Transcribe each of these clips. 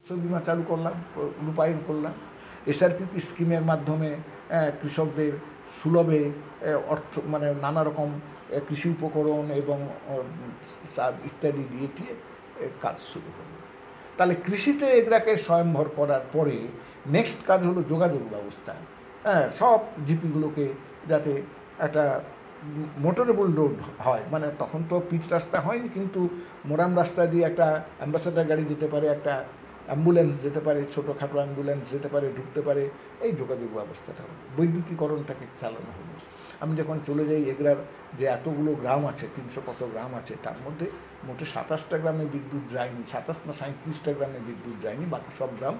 ফসল বিমা চালু করলাম, রূপায়ণ করলাম। SRPP স্কিমের মাধ্যমে কৃষকদের সুলভে অর্থ মানে নানা রকম কৃষি উপকরণ এবং সার ইত্যাদি দিয়ে দিয়ে কাজ শুরু হলো। তাহলে কৃষিতে এগুলাকে স্বয়ংভর করার পরে নেক্সট কাজ হলো যোগাযোগ ব্যবস্থা। সব জিপিগুলোকে যাতে একটা মোটরেবল রোড হয়, মানে তখন তো পিচ রাস্তা হয়নি, কিন্তু মোরাম রাস্তা দিয়ে একটা অ্যাম্বাসেডার গাড়ি যেতে পারে, একটা অ্যাম্বুলেন্স যেতে পারে, ছোটোখাটো অ্যাম্বুলেন্স যেতে পারে, ঢুকতে পারে, এই যোগাযোগ ব্যবস্থাটা হলো। বৈদ্যুতিকরণটাকে চালানো হলো। আমি যখন চলে যাই এগরার যে এতগুলো গ্রাম আছে, 300 কত গ্রাম আছে, তার মধ্যে মোটে 27টা গ্রামে বিদ্যুৎ যায়নি, 27 না 37টা গ্রামে বিদ্যুৎ যায়নি, বাকি সব গ্রাম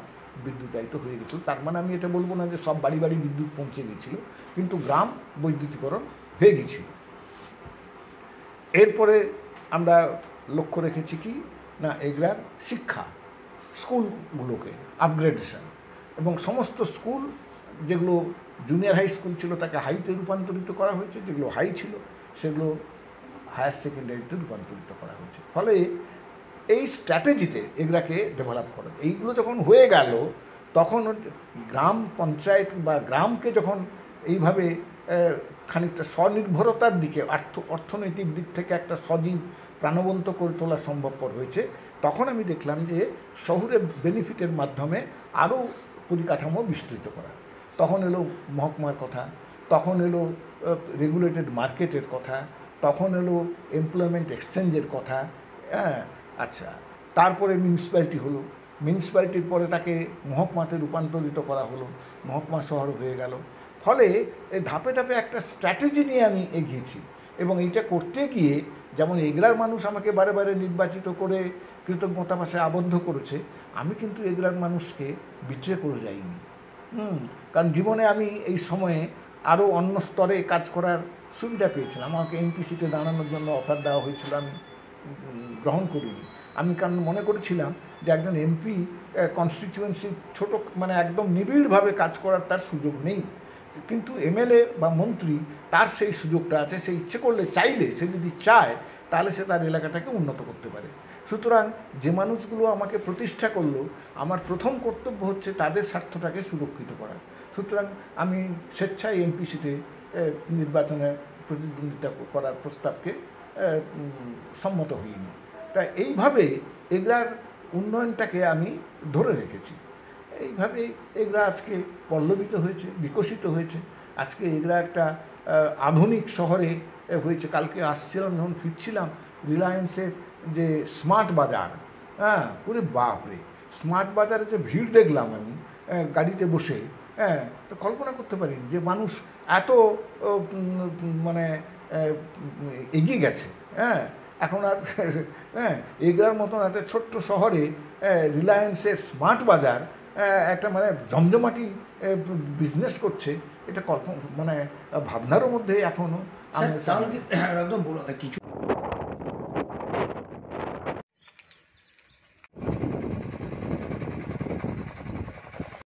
বিদ্যুতায়িত হয়ে গেছিলো। তার মানে আমি এটা বলবো না যে সব বাড়ি বাড়ি বিদ্যুৎ পৌঁছে গেছিলো, কিন্তু গ্রাম বৈদ্যুতিকরণ হয়ে গেছিল। এরপরে আমরা লক্ষ্য রেখেছি কি না, এগরার শিক্ষা স্কুলগুলোকে আপগ্রেডেশন, এবং সমস্ত স্কুল যেগুলো জুনিয়র হাই স্কুল ছিল তাকে হাইতে রূপান্তরিত করা হয়েছে, যেগুলো হাই ছিল সেগুলো হায়ার সেকেন্ডারিতে রূপান্তরিত করা হয়েছে। ফলে এই স্ট্র্যাটেজিতে এগুলাকে ডেভেলপ করে। এইগুলো যখন হয়ে গেল, তখন গ্রাম পঞ্চায়েত বা গ্রামকে যখন এইভাবে খানিকটা স্বনির্ভরতার দিকে অর্থনৈতিক দিক থেকে একটা সজীব প্রাণবন্ত করে তোলা সম্ভবপর হয়েছে, তখন আমি দেখলাম যে শহুরে বেনিফিটের মাধ্যমে আরও পরিকাঠামো বিস্তৃত করা। তখন এলো মহকুমার কথা, তখন এলো রেগুলেটেড মার্কেটের কথা, তখন এলো এমপ্লয়মেন্ট এক্সচেঞ্জের কথা। আচ্ছা, তারপরে মিউনিসিপ্যালিটি হলো, মিউনিসিপ্যালিটির পরে তাকে মহকুমাতে রূপান্তরিত করা হলো, মহকুমা শহর হয়ে গেল। ফলে এই ধাপে ধাপে একটা স্ট্র্যাটেজি নিয়ে আমি এগিয়েছি, এবং এইটা করতে গিয়ে যেমন এগরার মানুষ আমাকে বারে বারে নির্বাচিত করে কৃতজ্ঞতা ভাষায় আবদ্ধ করেছে, আমি কিন্তু এগরার মানুষকে বিট্রে করে যাইনি। কারণ জীবনে আমি এই সময়ে আরও অন্য স্তরে কাজ করার সুবিধা পেয়েছিলাম। আমাকে এমপি দাঁড়ানোর জন্য অফার দেওয়া হয়েছিল, আমি গ্রহণ করিনি। আমি কারণ মনে করেছিলাম যে একজন এমপি কনস্টিটিউয়েন্সি ছোটো মানে একদম নিবিড়ভাবে কাজ করার তার সুযোগ নেই, কিন্তু এমএলএ বা মন্ত্রী তার সেই সুযোগটা আছে। সে ইচ্ছে করলে, চাইলে, সে যদি চায় তাহলে সে তার এলাকাটাকে উন্নত করতে পারে। সুতরাং যে মানুষগুলো আমাকে প্রতিষ্ঠা করলো, আমার প্রথম কর্তব্য হচ্ছে তাদের স্বার্থটাকে সুরক্ষিত করা। সুতরাং আমি স্বেচ্ছায় এমপি সিটে নির্বাচনে প্রতিদ্বন্দ্বিতা করার প্রস্তাবকে সম্মত হইনি। তা এইভাবে এগুলার উন্নয়নটাকে আমি ধরে রেখেছি। এইভাবেই এগুলা আজকে পল্লবিত হয়েছে, বিকশিত হয়েছে। আজকে এগুলা একটা আধুনিক শহরে হয়েছে। কালকে আসছিলাম, যখন ফিরছিলাম, রিলায়েন্সের যে স্মার্ট বাজার, পুরো বাপরে, স্মার্ট বাজারে যে ভিড় দেখলাম আমি গাড়িতে বসে, তো কল্পনা করতে পারিনি যে মানুষ এত মানে এগিয়ে গেছে। এখন আর এগুলার মতন একটা ছোট্ট শহরে রিলায়েন্সের স্মার্ট বাজার একটা মানে জমজমাটি বিজনেস করছে, এটা মানে ভাবনারও মধ্যে এখনও একদম কিছু